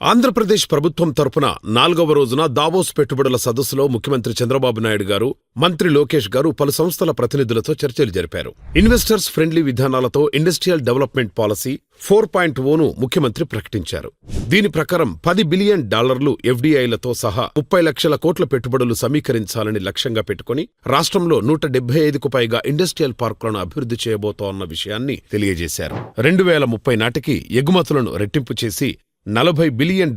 ఆంధ్రప్రదేశ్ ప్రభుత్వం తరపున 4వ రోజున దావోస్ పెట్టుబడుల సదస్సులో ముఖ్యమంత్రి చంద్రబాబు నాయుడు గారు, మంత్రి లోకేష్ గారు పలు సంస్థల ప్రతినిధులతో చర్చలు జరిపారు. ఇన్వెస్టర్స్ ఫ్రెండ్లీ విధానాలతో ఇండస్ట్రియల్ డెవలప్మెంట్ పాలసీ 4.0ను ముఖ్యమంత్రి ప్రకటించారు. దీని ప్రకారం $10 బిలియన్ ఎఫ్డీఐలతో సహా 30 లక్షల కోట్ల పెట్టుబడులు సమీకరించాలని లక్ష్యంగా పెట్టుకుని రాష్ట్రంలో 175కు పైగా ఇండస్ట్రియల్ పార్కులను అభివృద్ధి చేయబోతోన్న విషయాన్ని తెలియజేశారు. 2030 నాటికి ఎగుమతులను రెట్టింపు చేసి $40 బిలియన్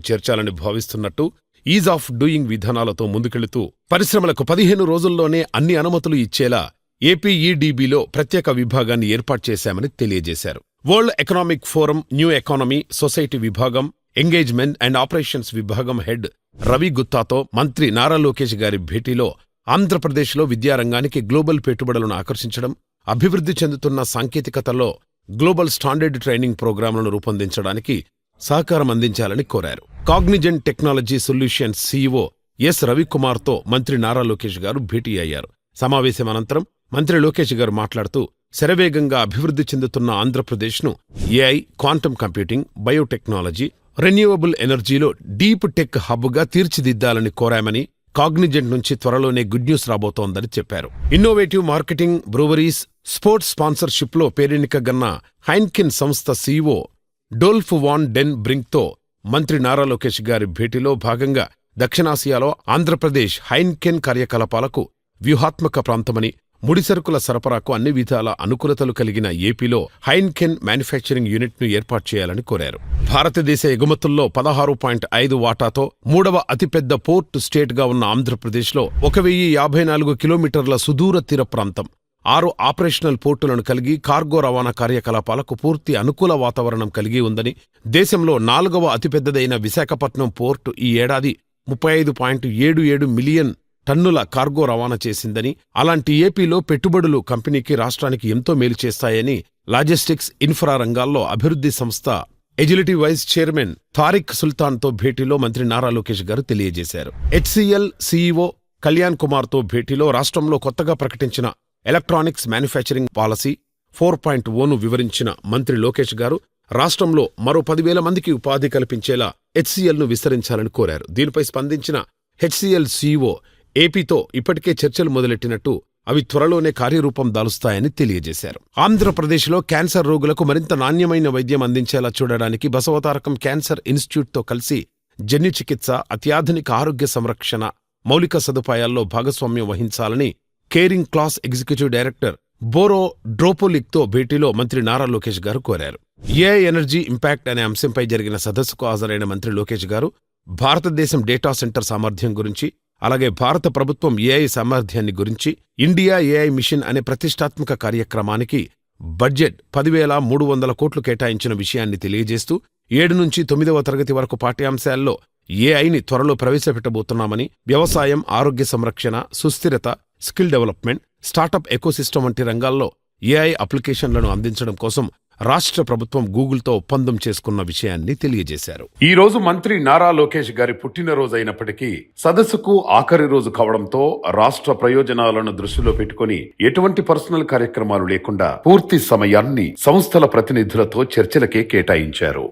చేర్చాలని భావిస్తున్నట్టు ఈజ్ ఆఫ్ డూయింగ్ విధానాలతో ముందుకెళుతూ పరిశ్రమలకు 15 రోజుల్లోనే అన్ని అనుమతులు ఇచ్చేలా ఏపీఈడీబీలో ప్రత్యేక విభాగాన్ని ఏర్పాటు చేశామని తెలియజేశారు. World economic forum new economy society విభాగం, ఎంగేజ్మెంట్ అండ్ ఆపరేషన్స్ విభాగం హెడ్ రవి గుత్తాతో మంత్రి నారా లోకేష్ గారి భేటీలో ఆంధ్రప్రదేశ్లో విద్యారంగానికి గ్లోబల్ పెట్టుబడులను ఆకర్షించడం, అభివృద్ధి చెందుతున్న సాంకేతికతలో గ్లోబల్ స్టాండర్డ్ ట్రైనింగ్ ప్రోగ్రాంలను రూపొందించడానికి సహకారం అందించాలని కోరారు. Cognizant Technology Solutions CEO S రవికుమార్తో మంత్రి నారా లోకేష్ గారు భేటీ అయ్యారు. సమావేశం అనంతరం మంత్రి లోకేష్ గారు మాట్లాడుతూ శరవేగంగా అభివృద్ధి చెందుతున్న ఆంధ్రప్రదేశ్ను AI, quantum computing, biotechnology, renewable ఎనర్జీలో డీప్ టెక్ హబ్గా తీర్చిదిద్దాలని కోరామని, కాగ్నిజెంట్ నుంచి త్వరలోనే గుడ్ న్యూస్ రాబోతోందని చెప్పారు. ఇన్నోవేటివ్ మార్కెటింగ్, బ్రూవరీస్, స్పోర్ట్స్ స్పాన్సర్షిప్లో పేరెన్నికగన్న హైన్కెన్ సంస్థ సీఈఓ డోల్ఫ్ వాన్ డెన్ బ్రింక్తో మంత్రి నారా లోకేష్ గారి భేటీలో భాగంగా దక్షిణాసియాలో ఆంధ్రప్రదేశ్ హైన్కెన్ కార్యకలాపాలకు వ్యూహాత్మక ప్రాంతమని, ముడిసరుకుల సరఫరాకు అన్ని విధాల అనుకూలతలు కలిగిన ఏపీలో హైన్కెన్ మ్యానుఫ్యాక్చరింగ్ యూనిట్ను ఏర్పాటు చేయాలని కోరారు. భారతదేశ ఎగుమతుల్లో 16.5 వాటాతో 3వ అతిపెద్ద పోర్ట్ స్టేట్గా ఉన్న ఆంధ్రప్రదేశ్లో 1054 కిలోమీటర్ల సుదూర తీర ప్రాంతం, 6 ఆపరేషనల్ పోర్టులను కలిగి కార్గో రవాణా కార్యకలాపాలకు పూర్తి అనుకూల వాతావరణం కలిగి ఉందని, దేశంలో 4వ అతిపెద్దదైన విశాఖపట్నం పోర్టు ఈ ఏడాది 35.77 మిలియన్ టన్నుల కార్గో రవాణా చేసిందని, అలాంటి ఏపీలో పెట్టుబడులు కంపెనీకి, రాష్ట్రానికి ఎంతో మేలు చేస్తాయని లాజిస్టిక్స్, ఇన్ఫ్రా రంగాల్లో అభివృద్ధి సంస్థ ఎజిలిటీ వైస్ చైర్మన్ తారిక్ సుల్తాన్తో భేటీలో మంత్రి నారా లోకేష్ గారు తెలియజేశారు. హెచ్సిఎల్ సీఈఓ కళ్యాణ్ కుమార్తో భేటీలో రాష్ట్రంలో కొత్తగా ప్రకటించిన ఎలక్ట్రానిక్స్ మ్యానుఫ్యాక్చరింగ్ పాలసీ 4.0ను వివరించిన మంత్రి లోకేష్ గారు రాష్ట్రంలో మరో 10,000 మందికి ఉపాధి కల్పించేలా హెచ్సిఎల్ను విస్తరించాలని కోరారు. దీనిపై స్పందించిన హెచ్సిఎల్ సీఈఓ ఏపీతో ఇప్పటికే చర్చలు మొదలెట్టినట్టు, అవి త్వరలోనే కార్యరూపం దాలుస్తాయని తెలియజేశారు. ఆంధ్రప్రదేశ్లో క్యాన్సర్ రోగులకు మరింత నాణ్యమైన వైద్యం అందించేలా చూడడానికి బసవతారకం క్యాన్సర్ ఇన్స్టిట్యూట్తో కలిసి జన్యు చికిత్స, అత్యాధునిక ఆరోగ్య సంరక్షణ మౌలిక సదుపాయాల్లో భాగస్వామ్యం వహించాలని కేరింగ్ క్లాస్ ఎగ్జిక్యూటివ్ డైరెక్టర్ బోరో డ్రోపోలిక్తో భేటీలో మంత్రి నారా లోకేష్ గారు కోరారు. ఏఐ ఎనర్జీ ఇంపాక్ట్ అనే అంశంపై జరిగిన సదస్సుకు హాజరైన మంత్రి లోకేష్ గారు భారతదేశం డేటా సెంటర్ సామర్థ్యం గురించి, అలాగే భారత ప్రభుత్వం ఏఐ సామర్థ్యాన్ని గురించి, ఇండియా ఏఐ మిషన్ అనే ప్రతిష్టాత్మక కార్యక్రమానికి బడ్జెట్ 10,300 కోట్లు కేటాయించిన విషయాన్ని తెలియజేస్తూ 7 నుంచి 9వ తరగతి వరకు పాఠ్యాంశాల్లో ఏఐని త్వరలో ప్రవేశపెట్టబోతున్నామని, వ్యవసాయం, ఆరోగ్య సంరక్షణ, సుస్థిరత, స్కిల్ డెవలప్మెంట్, స్టార్టప్ ఎకోసిస్టమ్ వంటి రంగాల్లో ఏఐ అప్లికేషన్లను అందించడం కోసం రాష్ట్ర ప్రభుత్వం గూగుల్తో ఒప్పందం చేసుకున్న విషయాన్ని తెలియజేశారు. ఈ రోజు మంత్రి నారా లోకేష్ గారి పుట్టినరోజు అయినప్పటికీ సదస్సుకు ఆఖరి రోజు కావడంతో రాష్ట్ర ప్రయోజనాలను దృష్టిలో పెట్టుకుని ఎటువంటి పర్సనల్ కార్యక్రమాలు లేకుండా పూర్తి సమయాన్ని సంస్థల ప్రతినిధులతో చర్చలకే కేటాయించారు.